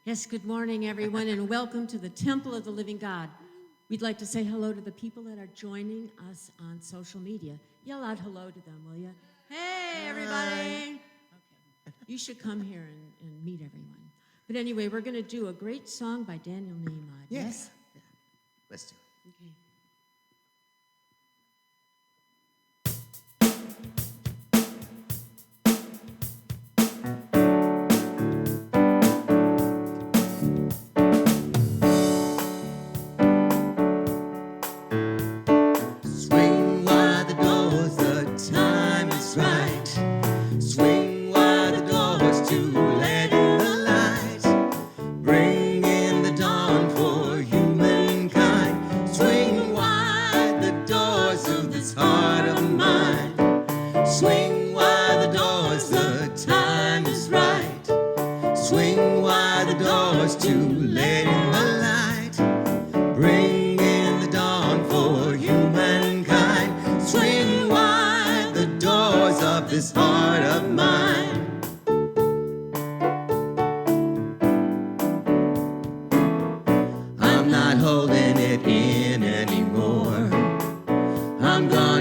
Yes, good morning, everyone, and welcome to the Temple of the Living God. We'd like to say hello to the people that are joining us on social media. Yell out hello to them, will you? Hey, everybody. Okay. You should come here and meet everyone. But anyway, we're going to do a great song by Daniel Nehemiah. Yes? Yeah. Let's do it. Okay.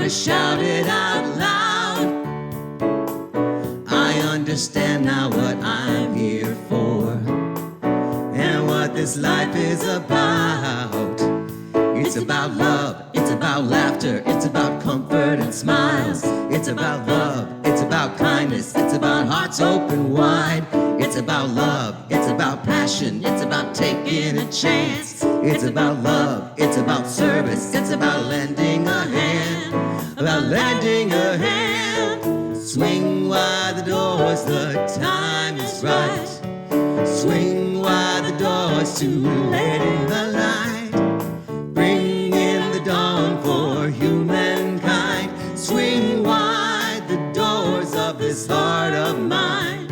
Shout it out loud. I understand now what I'm here for and what this life is about. It's about love, it's about laughter, it's about comfort and smiles. It's about love, it's about kindness, it's about hearts open wide. It's about love, it's about passion, it's about taking a chance. It's about love, it's about service, it's about lending a hand. About lending a hand. Swing wide the doors, the time is right. Swing wide the doors to let in the light. Bring in the dawn for humankind. Swing wide the doors of this heart of mine.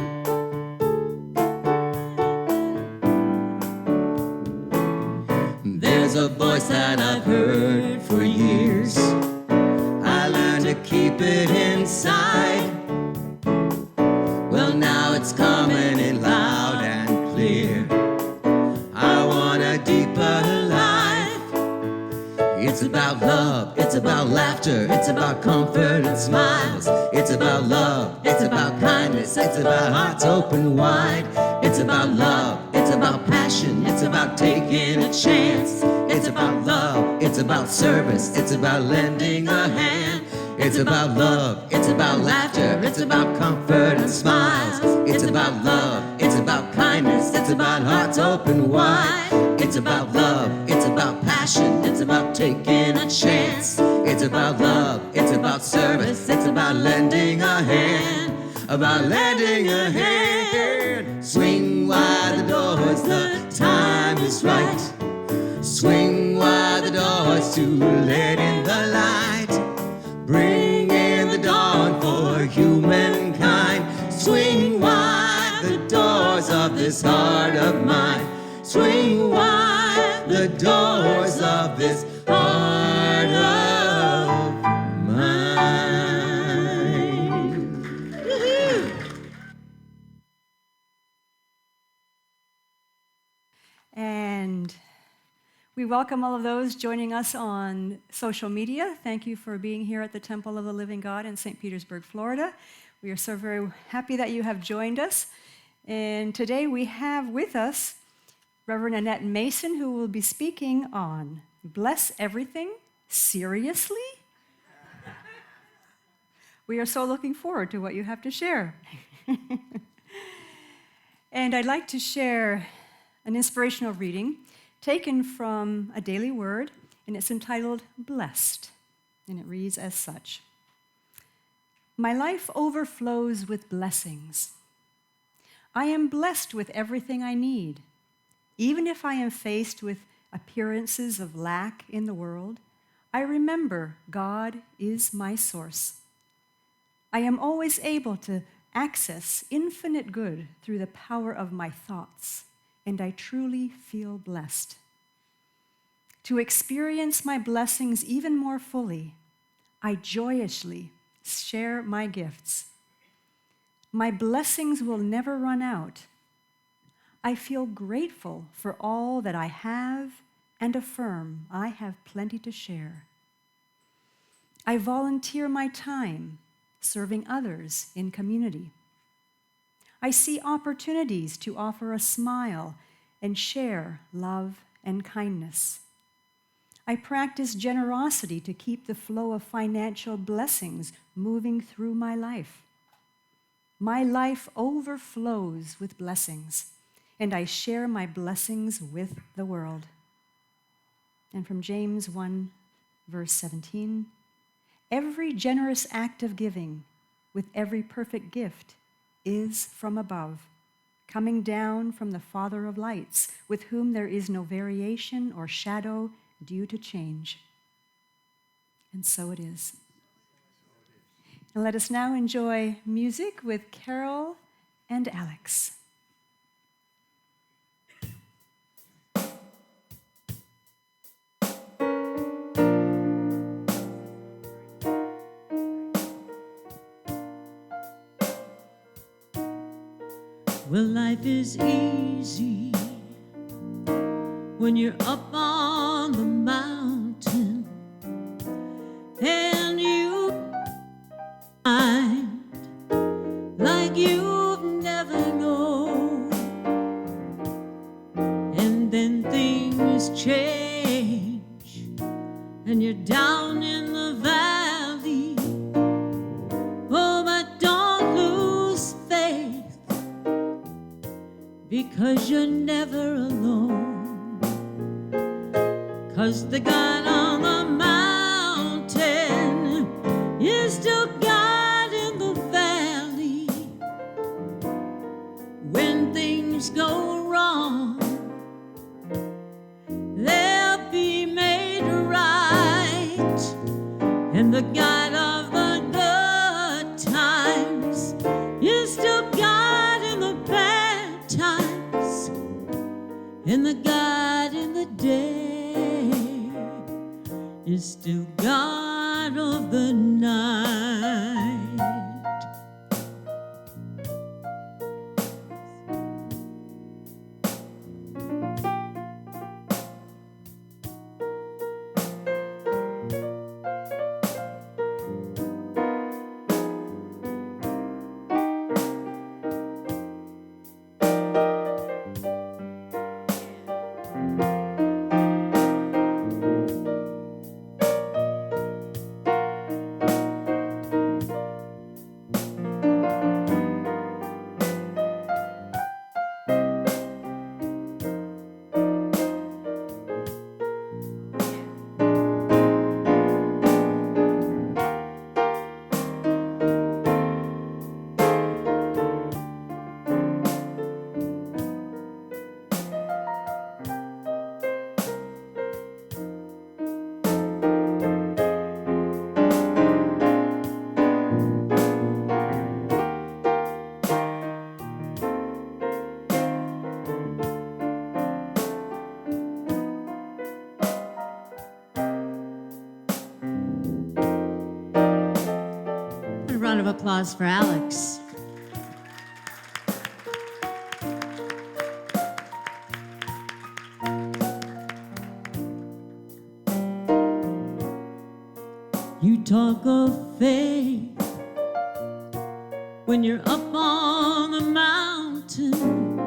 There's a voice that I've heard for years. Keep it inside. Well, now it's coming in loud and clear. I want a deeper life. It's about love, it's about laughter, it's about comfort and smiles. It's about love, it's about kindness, it's about hearts open wide. It's about love, it's about passion, it's about taking a chance. It's about love, it's about service, it's about lending a hand. It's about love, it's about laughter, it's about comfort and smiles. It's about love, it's about kindness, it's about hearts open wide. It's about love, it's about passion, it's about taking a chance. It's about love, it's about service, it's about lending a hand. About lending a hand. Swing wide the doors, the time is right. Swing wide the doors to let in the light. Bring in the dawn for humankind. Swing wide the doors of this heart of mine. Swing wide the doors of this heart of mine. Woo-hoo. And we welcome all of those joining us on social media. Thank you for being here at the Temple of the Living God in St. Petersburg, Florida. We are so very happy that you have joined us. And today we have with us Reverend Annette Mason, who will be speaking on Bless Everything Seriously. We are so looking forward to what you have to share. And I'd like to share an inspirational reading taken from a daily word, and it's entitled Blessed, and it reads as such. My life overflows with blessings. I am blessed with everything I need. Even if I am faced with appearances of lack in the world, I remember God is my source. I am always able to access infinite good through the power of my thoughts, and I truly feel blessed. To experience my blessings even more fully, I joyously share my gifts. My blessings will never run out. I feel grateful for all that I have and affirm I have plenty to share. I volunteer my time serving others in community. I see opportunities to offer a smile and share love and kindness. I practice generosity to keep the flow of financial blessings moving through my life. My life overflows with blessings, and I share my blessings with the world. And from James 1, verse 17, every generous act of giving with every perfect gift is from above, coming down from the Father of lights, with whom there is no variation or shadow due to change. And so it is. And let us now enjoy music with Carol and Alex. Well, life is easy when you're up on the mountain and you find like you've never known, and then things change and you're down in the valley. Oh, but don't lose faith, because you're never alone. 'Cause the God on the mountain is still God in the valley. When things go wrong, they'll be made right. And the God of the good times is still God in the bad times. And the God in the day is still God of the night. A round of applause for Alex. You talk of faith when you're up on the mountain.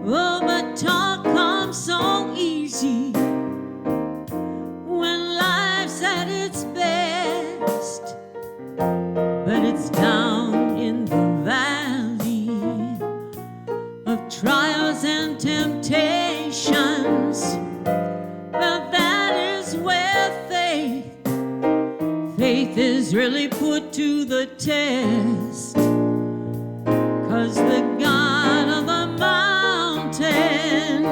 Oh, but talk comes so easy when life's at its best. But it's down in the valley of trials and temptations. Well, that is where faith is really put to the test. 'Cause the God of the mountain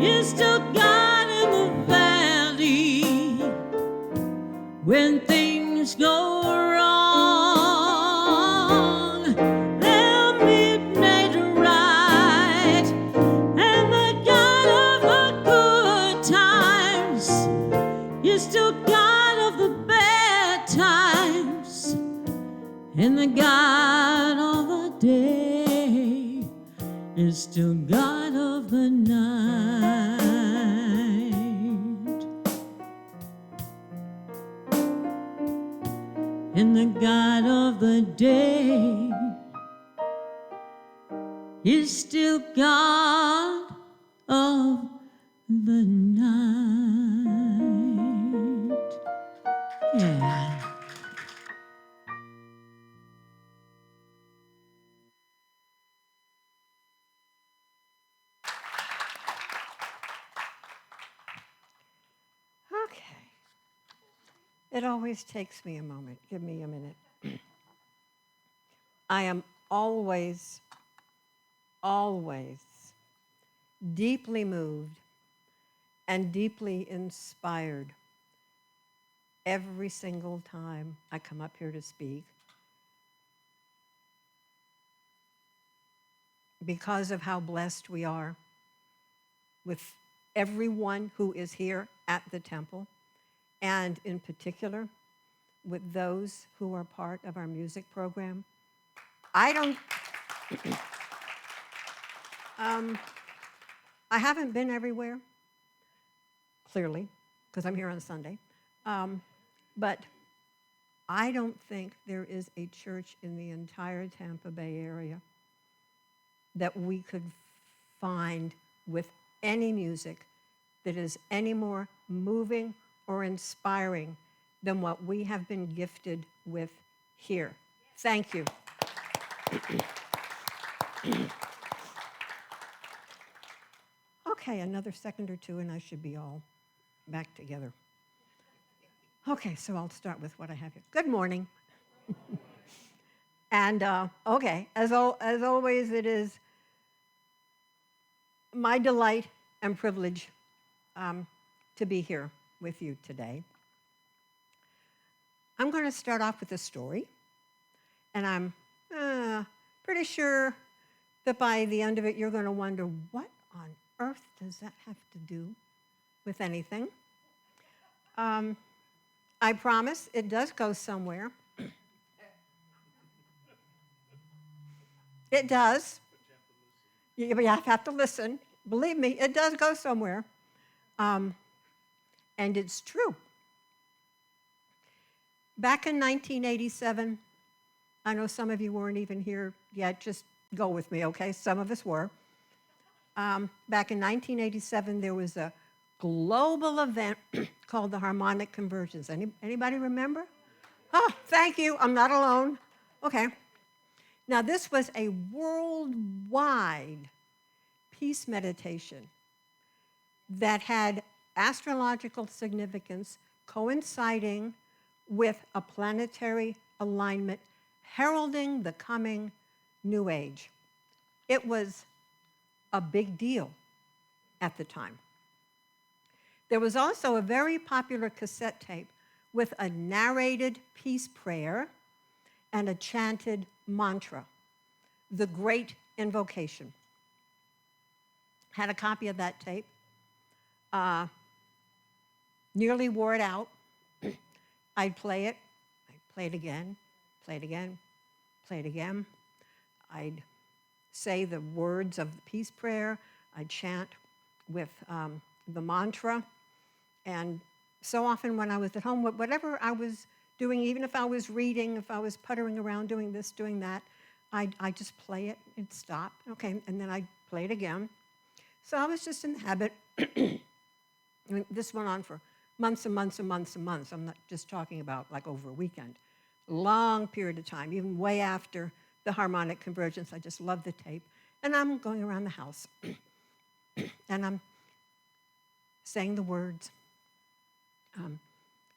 is still God in the valley. When things go wrong, they'll be made right. And the God of the good times is still God of the bad times. And the God of the day is still God the night. And the God of the day is still God of the night. Yeah. Okay. It always takes me a moment. Give me a minute. I am always deeply moved and deeply inspired every single time I come up here to speak because of how blessed we are with everyone who is here at the temple, and in particular with those who are part of our music program. I haven't been everywhere, clearly, because I'm here on Sunday. But I don't think there is a church in the entire Tampa Bay area that we could find with any music that is any more moving or inspiring than what we have been gifted with here. Thank you. Okay, another second or two and I should be all back together. Okay, so I'll start with what I have here. Good morning. And okay, as always, it is my delight and privilege to be here with you today. I'm going to start off with a story, and I'm pretty sure that by the end of it, you're going to wonder, what on earth does that have to do with anything? I promise it does go somewhere. It does. You have to listen. Believe me, it does go somewhere. And it's true. Back in 1987, I know some of you weren't even here yet. Just go with me, okay? Some of us were. Back in 1987, there was a global event called the Harmonic Convergence. Anybody remember? Oh, thank you. I'm not alone. Okay. Now, this was a worldwide peace meditation that had astrological significance coinciding with a planetary alignment heralding the coming New Age. It was a big deal at the time. There was also a very popular cassette tape with a narrated peace prayer and a chanted mantra, the Great Invocation. Had a copy of that tape. Nearly wore it out. I'd play it. I'd play it again, play it again, play it again. I'd say the words of the peace prayer. I'd chant with the mantra. And so often when I was at home, whatever I was doing, even if I was reading, if I was puttering around doing this, doing that, I'd just play it and stop. Okay, and then I'd play it again. So I was just in the habit. I mean, this went on for months and months and months and months. I'm not just talking about like over a weekend. Long period of time, even way after the harmonic convergence. I just loved the tape. And I'm going around the house. And I'm saying the words,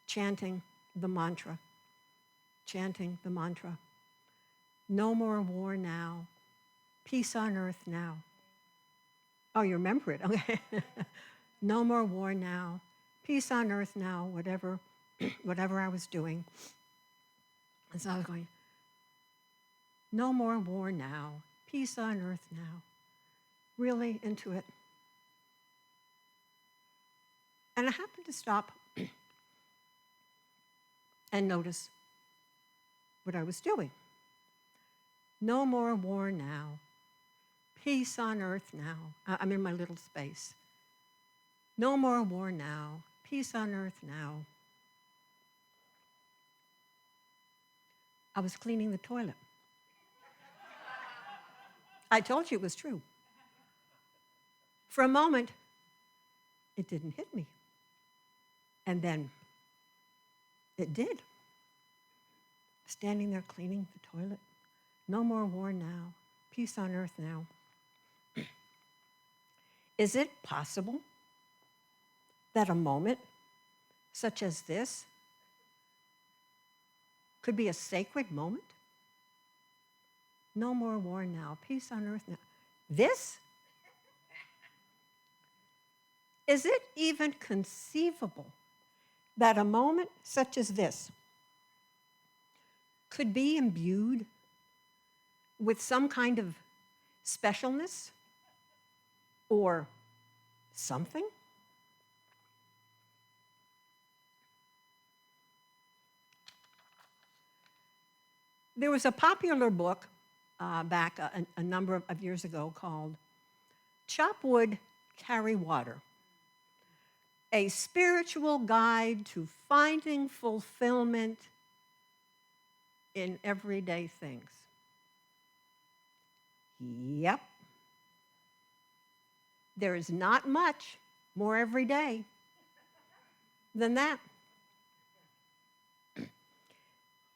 chanting the mantra, chanting the mantra. No more war now. Peace on earth now. Oh, you remember it, okay. No more war now. Peace on earth now, whatever I was doing. And so I was going, no more war now. Peace on earth now. Really into it. And I happened to stop and notice what I was doing. No more war now. peace on earth now. I'm in my little space. No more war now. Peace on earth now. I was cleaning the toilet. I told you it was true. For a moment, it didn't hit me. And then it did. Standing there cleaning the toilet. No more war now. Peace on earth now. Is it possible that a moment such as this could be a sacred moment? No more war now. Peace on earth now. This? Is it even conceivable that a moment such as this could be imbued with some kind of specialness or something? There was a popular book back a number of years ago called Chop Wood, Carry Water, a spiritual guide to finding fulfillment in everyday things. Yep. There is not much more everyday than that.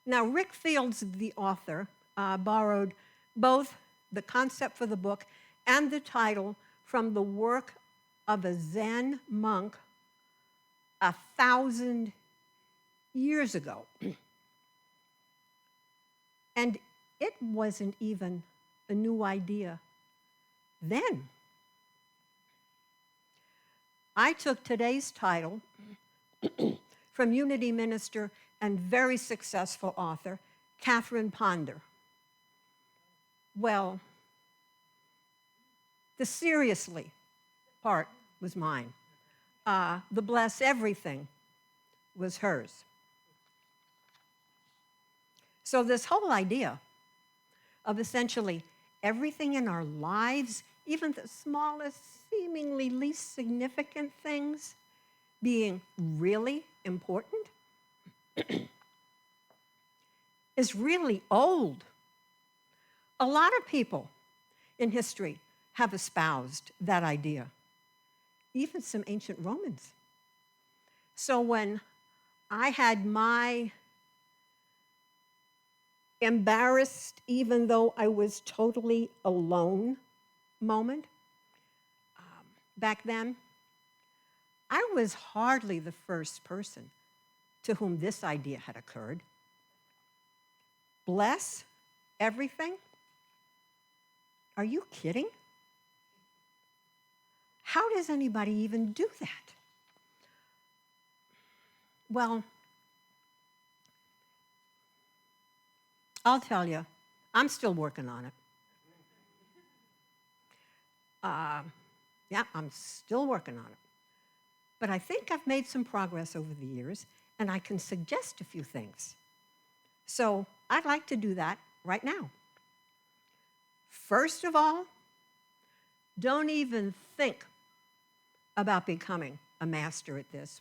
Now, Rick Fields, the author, borrowed both the concept for the book and the title from the work of a Zen monk 1,000 years ago. And it wasn't even a new idea then. I took today's title from Unity minister and very successful author, Catherine Ponder. Well, the seriously part was mine. The bless everything was hers. So this whole idea of essentially everything in our lives, even the smallest, seemingly least significant things, being really important, is really old. A lot of people in history have espoused that idea, even some ancient Romans. So when I had my embarrassed, even though I was totally alone moment back then, I was hardly the first person to whom this idea had occurred. Bless everything? Are you kidding? How does anybody even do that? Well, I'll tell you, I'm still working on it. Yeah, I'm still working on it. But I think I've made some progress over the years, and I can suggest a few things. So I'd like to do that right now. First of all, don't even think about becoming a master at this.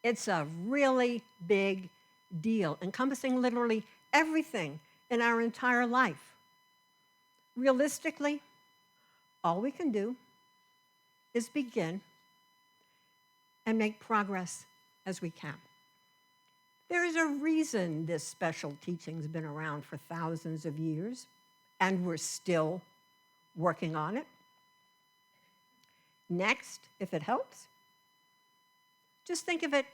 It's a really big deal, encompassing literally everything in our entire life. Realistically, all we can do is begin and make progress as we can. There is a reason this special teaching's been around for thousands of years, and we're still working on it. Next, if it helps, just think of it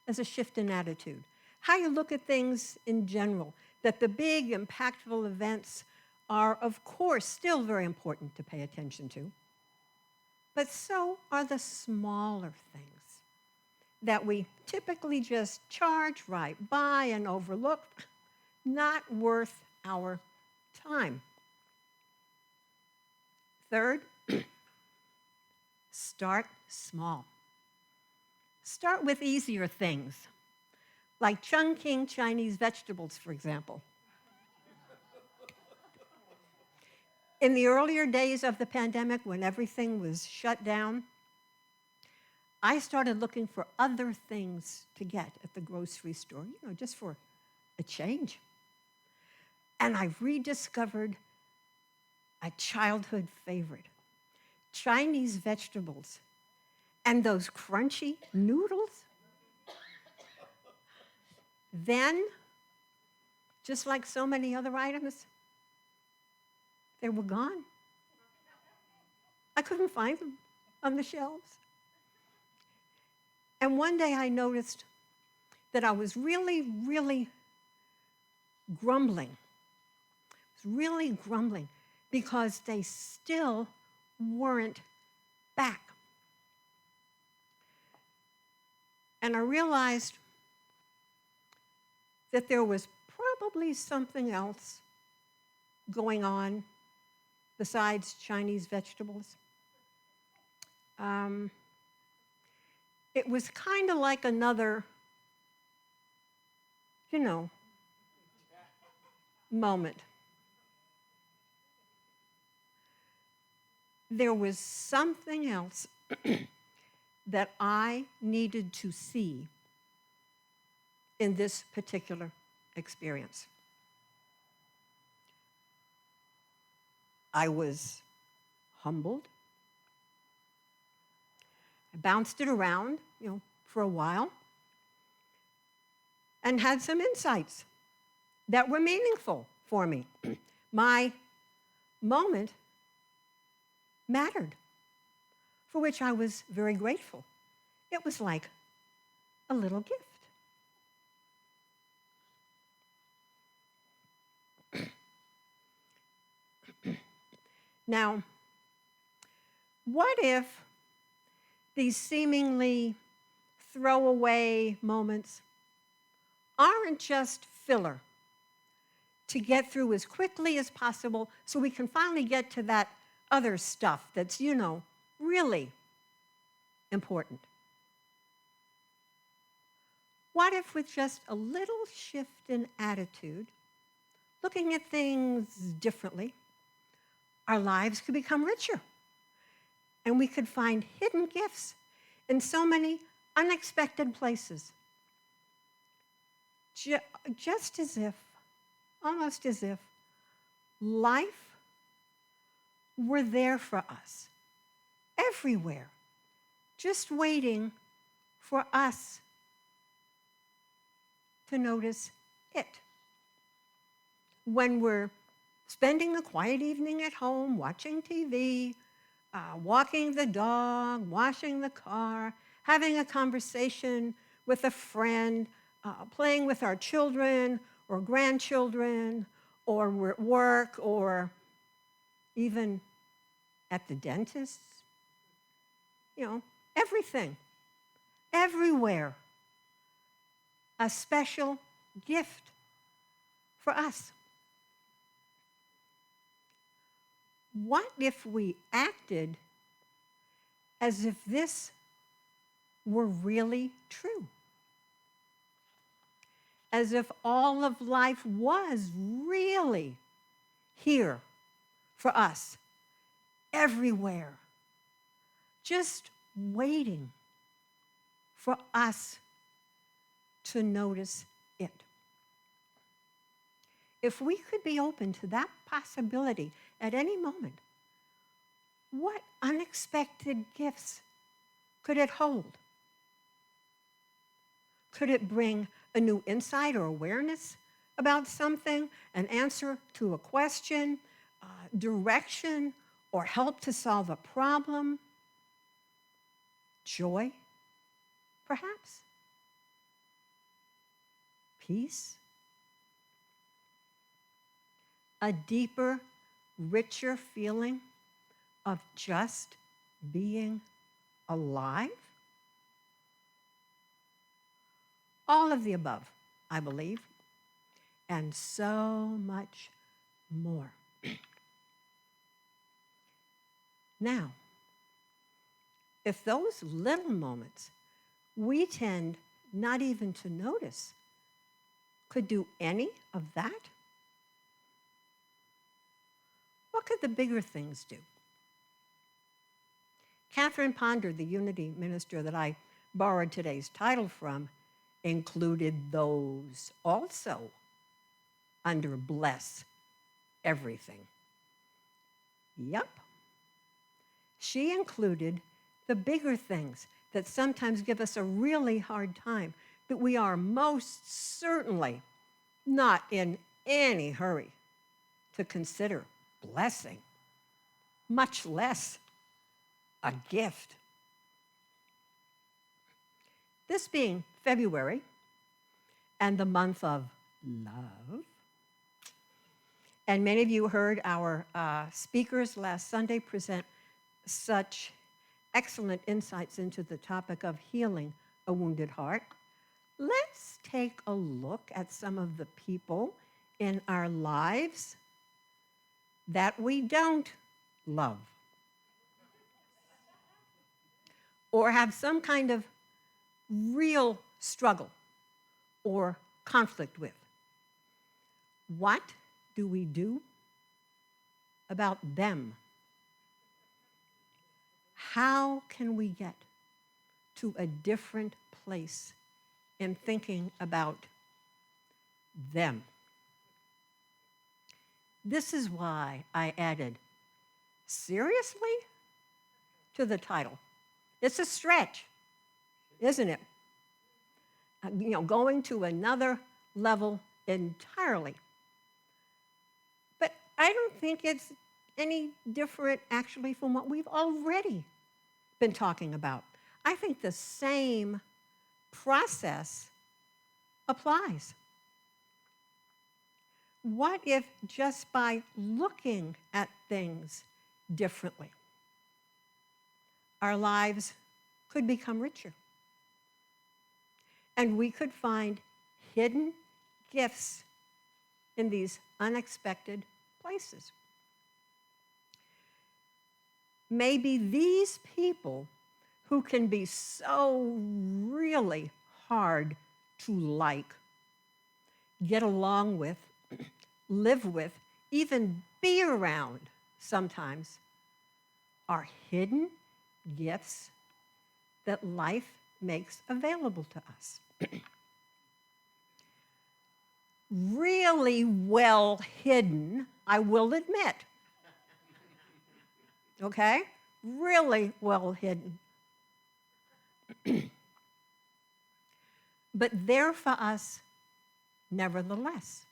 as a shift in attitude. How you look at things in general, that the big, impactful events are, of course, still very important to pay attention to, but so are the smaller things that we typically just charge right by and overlook, not worth our time. Third, start small. Start with easier things, like chunking Chinese vegetables, for example. In the earlier days of the pandemic, when everything was shut down, I started looking for other things to get at the grocery store, just for a change. And I rediscovered a childhood favorite, Chinese vegetables. And those crunchy noodles. Then, just like so many other items, they were gone. I couldn't find them on the shelves. And one day I noticed that I was really, really grumbling. Because they still weren't back. And I realized that there was probably something else going on besides Chinese vegetables. It was kind of like another, moment. There was something else that I needed to see in this particular experience. I was humbled. I bounced it around, for a while, and had some insights that were meaningful for me. My moment mattered, for which I was very grateful. It was like a little gift. Now, what if these seemingly throwaway moments aren't just filler to get through as quickly as possible so we can finally get to that other stuff that's, really important? What if with just a little shift in attitude, looking at things differently, our lives could become richer and we could find hidden gifts in so many unexpected places? Just as if, almost as if, life were there for us, everywhere, just waiting for us to notice it. When we're spending a quiet evening at home, watching TV, walking the dog, washing the car, having a conversation with a friend, playing with our children or grandchildren, or we're at work, or even at the dentist. Everything, everywhere. A special gift for us. What if we acted as if this were really true? As if all of life was really here for us, everywhere, just waiting for us to notice it. If we could be open to that possibility at any moment, what unexpected gifts could it hold? Could it bring a new insight or awareness about something, an answer to a question, direction, or help to solve a problem? Joy, perhaps? Peace? A deeper, richer feeling of just being alive? All of the above, I believe, and so much more. Now, if those little moments we tend not even to notice could do any of that, what what could the bigger things do? Catherine Ponder, the Unity minister that I borrowed today's title from, included those also under bless everything. Yep. She included the bigger things that sometimes give us a really hard time, that we are most certainly not in any hurry to consider blessing, much less a gift. This being February and the month of love, and many of you heard our speakers last Sunday present such excellent insights into the topic of healing a wounded heart. Let's take a look at some of the people in our lives that we don't love or have some kind of real struggle or conflict with. What do we do about them? How can we get to a different place in thinking about them? This is why I added seriously to the title. It's a stretch, isn't it? Going to another level entirely. But I don't think it's any different actually from what we've already been talking about. I think the same process applies. What if just by looking at things differently, our lives could become richer? And we could find hidden gifts in these unexpected places. Maybe these people who can be so really hard to like, get along with, live with, even be around sometimes, are hidden gifts that life makes available to us. Really well hidden, I will admit. Okay? Really well hidden. But there for us, nevertheless.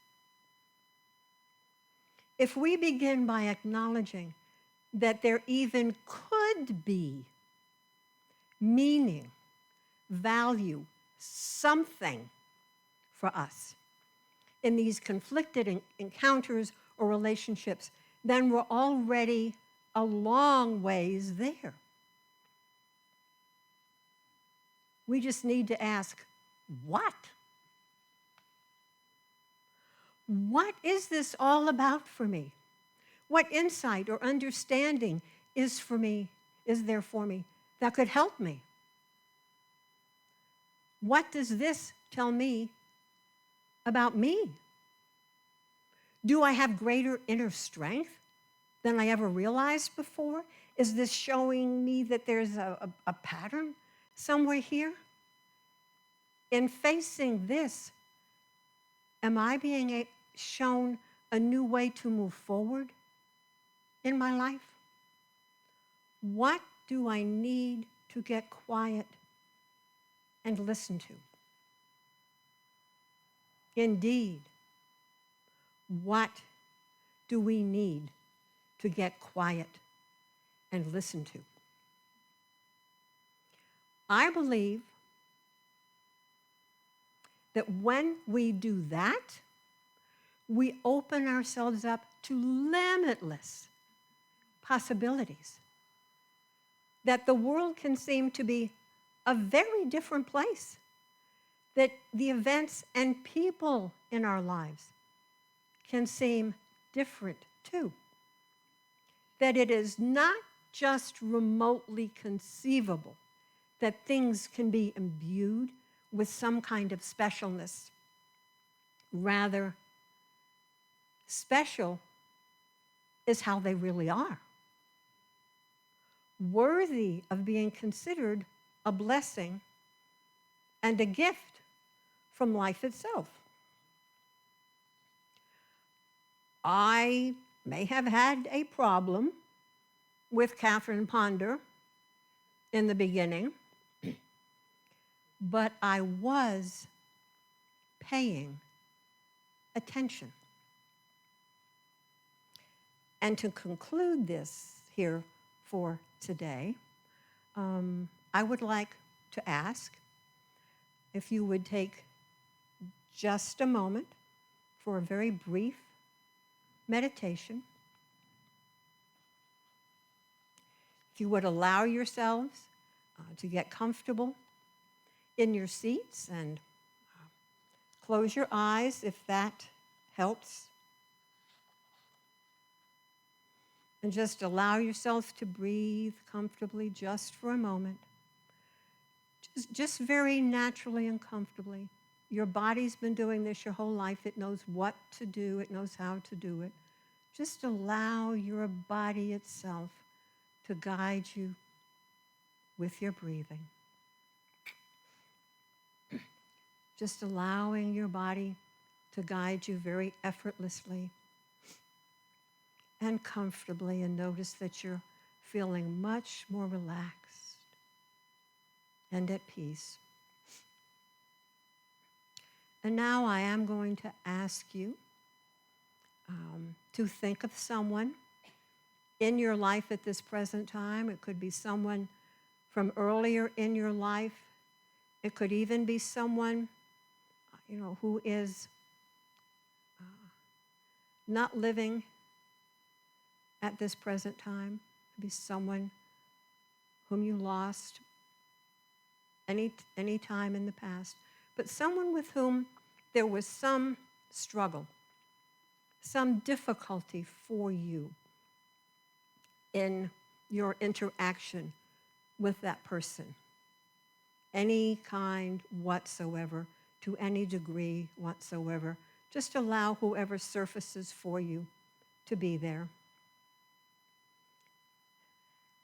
If we begin by acknowledging that there even could be meaning, value, something for us in these conflicted encounters or relationships, then we're already a long ways there. We just need to ask, what? What is this all about for me? What insight or understanding is there for me that could help me? What does this tell me about me? Do I have greater inner strength than I ever realized before? Is this showing me that there's a pattern somewhere here? In facing this, am I being shown a new way to move forward in my life? What do I need to get quiet and listen to? Indeed, what do we need to get quiet and listen to? I believe that when we do that, we open ourselves up to limitless possibilities. That the world can seem to be a very different place. That the events and people in our lives can seem different too. That it is not just remotely conceivable that things can be imbued with some kind of specialness. Rather, special is how they really are, worthy of being considered a blessing and a gift from life itself. I may have had a problem with Catherine Ponder in the beginning, but I was paying attention. And to conclude this here for today, I would like to ask if you would take just a moment for a very brief meditation. If you would allow yourselves to get comfortable in your seats and close your eyes if that helps. And just allow yourself to breathe comfortably just for a moment. Just very naturally and comfortably. Your body's been doing this your whole life. It knows what to do. It knows how to do it. Just allow your body itself to guide you with your breathing. Just allowing your body to guide you very effortlessly and comfortably, and notice that you're feeling much more relaxed and at peace. And now I am going to ask you to think of someone in your life at this present time. It could be someone from earlier in your life. It could even be someone, who is not living at this present time. It could be someone whom you lost any time in the past, but someone with whom there was some struggle, some difficulty for you in your interaction with that person, any kind whatsoever, to any degree whatsoever. Just allow whoever surfaces for you to be there.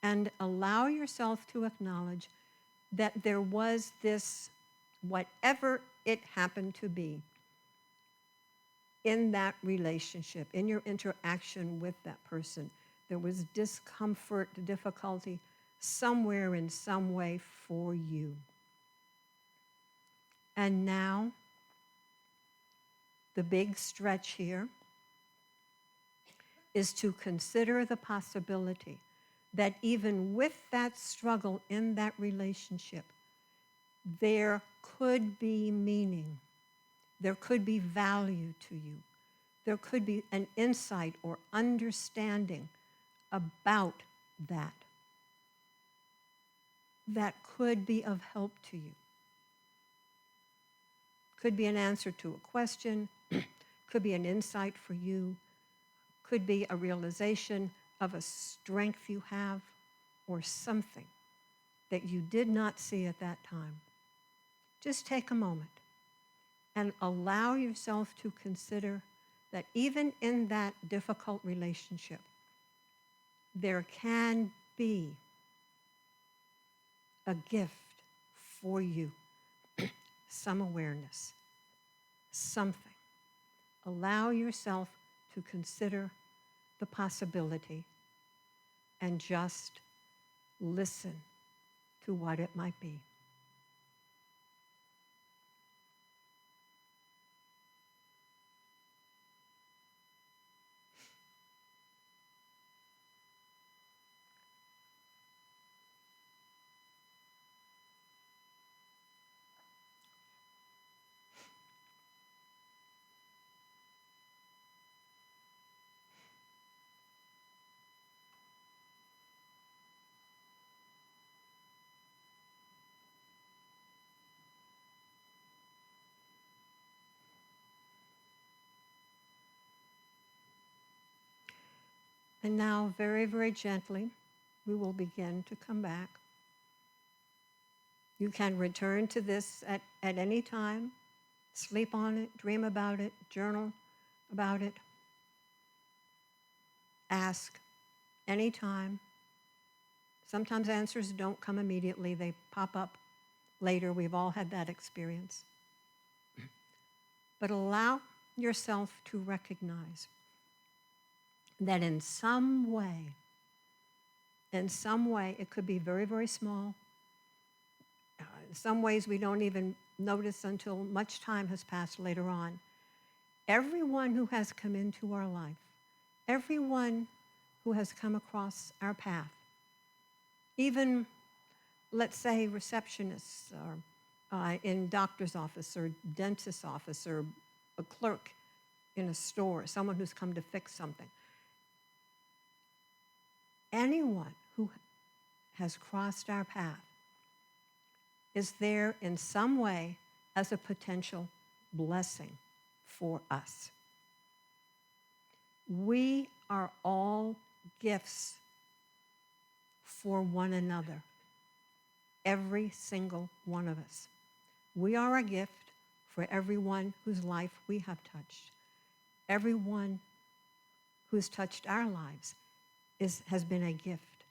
And allow yourself to acknowledge that there was this, whatever it happened to be, in that relationship, in your interaction with that person. There was discomfort, difficulty, somewhere in some way for you. And now, the big stretch here is to consider the possibility that even with that struggle in that relationship, there could be meaning, there could be value to you, there could be an insight or understanding about that could be of help to you. Could be an answer to a question, could be an insight for you, could be a realization of a strength you have, or something that you did not see at that time. Just take a moment and allow yourself to consider that even in that difficult relationship, there can be a gift for you, some awareness, something. Allow yourself to consider the possibility and just listen to what it might be. And now, very, very gently, we will begin to come back. You can return to this at any time, sleep on it, dream about it, journal about it. Ask anytime. Sometimes answers don't come immediately, they pop up later. We've all had that experience. But allow yourself to recognize that in some way, it could be very, very small. In some ways we don't even notice until much time has passed later on. Everyone who has come into our life, everyone who has come across our path, even, let's say, receptionists or in doctor's office or dentist's office or a clerk in a store, someone who's come to fix something. Anyone who has crossed our path is there in some way as a potential blessing for us. We are all gifts for one another, every single one of us. We are a gift for everyone whose life we have touched. Everyone who's touched our lives has been a gift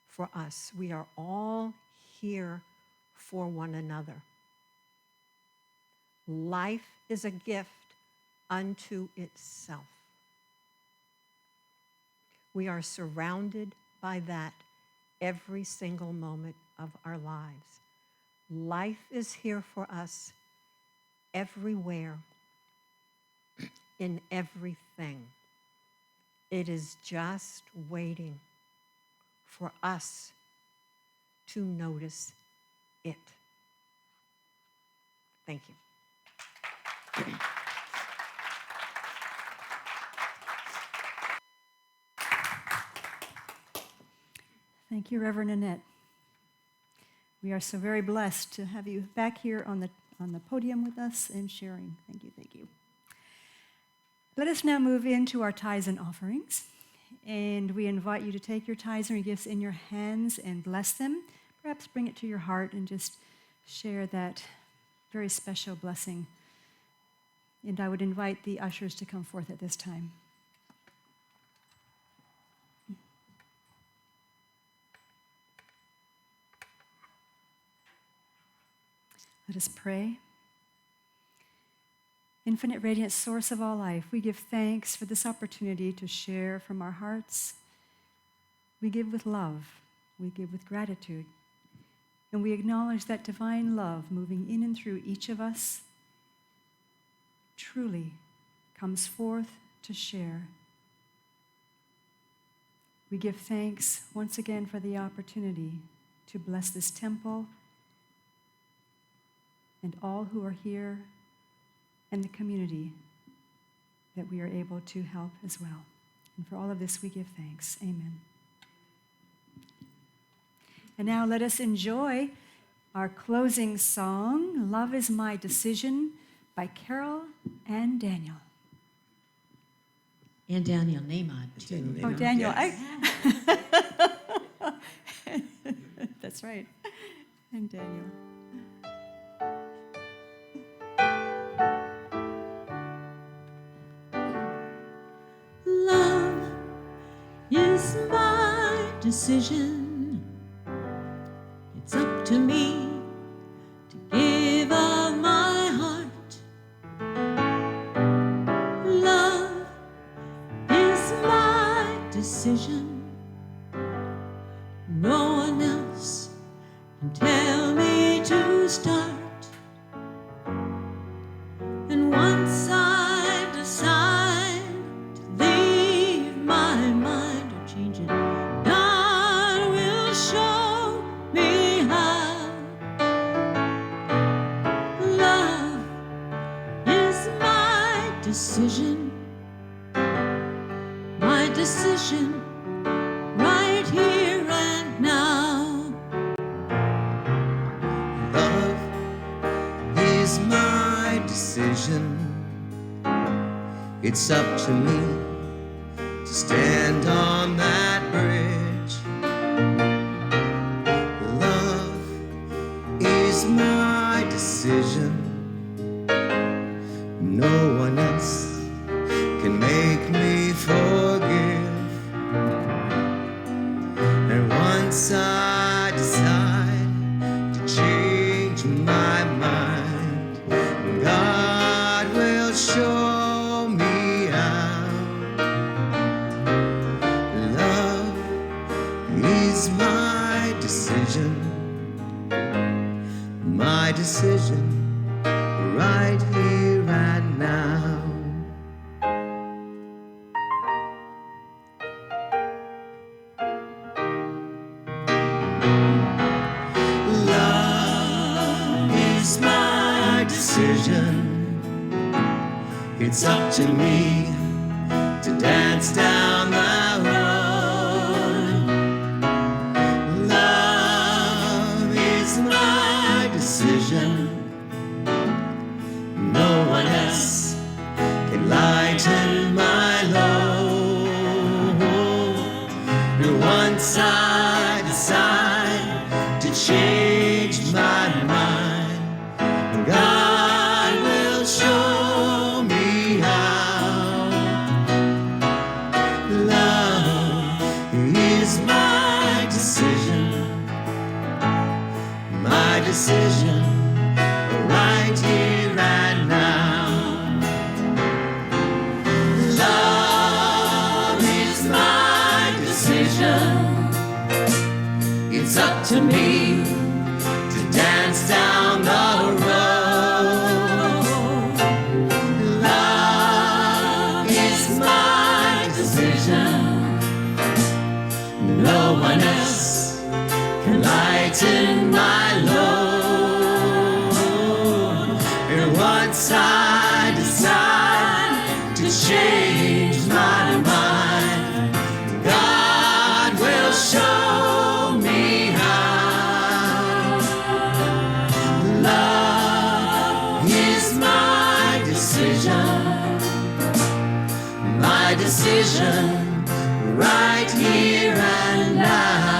for us. We are all here for one another. Life is a gift unto itself. We are surrounded by that every single moment of our lives. Life is here for us everywhere, in everything. It is just waiting for us to notice it. Thank you. Thank you, Reverend Annette. We are so very blessed to have you back here on the podium with us and sharing. Thank you, thank you. Let us now move into our tithes and offerings. And we invite you to take your tithes and your gifts in your hands and bless them. Perhaps bring it to your heart and just share that very special blessing. And I would invite the ushers to come forth at this time. Let us pray. Infinite radiant source of all life, we give thanks for this opportunity to share from our hearts. We give with love. We give with gratitude. And we acknowledge that divine love moving in and through each of us truly comes forth to share. We give thanks once again for the opportunity to bless this temple and all who are here and the community that we are able to help as well. And for all of this, we give thanks. Amen. And now let us enjoy our closing song, Love is My Decision, by Carol and Daniel. And Daniel Nahmod, too. Oh, Daniel. Yes. That's right. And Daniel. Love is my decision. It's up to me to give of my heart. Love is my decision. No one else can tell me to start. And once I decide to leave my mind or change it, God will show me how. Love is my decision. My decision right here and now. Love is my decision. It's up to me to stand on that bridge. Love is my decision. No one else can make me forgive. once I decide to change my mind, God will show me how. Love is my decision right here and now. Love is my decision. It's up to me to dance down the road. Love is my decision. No one else can lighten my load. Once I decide to change my mind, God will show me how. Love is my decision right here and now. Love is my decision. It's up to me to dance down the road. Love is my decision. No one else can lighten my load. And once I decide to change my mind, God will show me how. Love is my decision right here and now.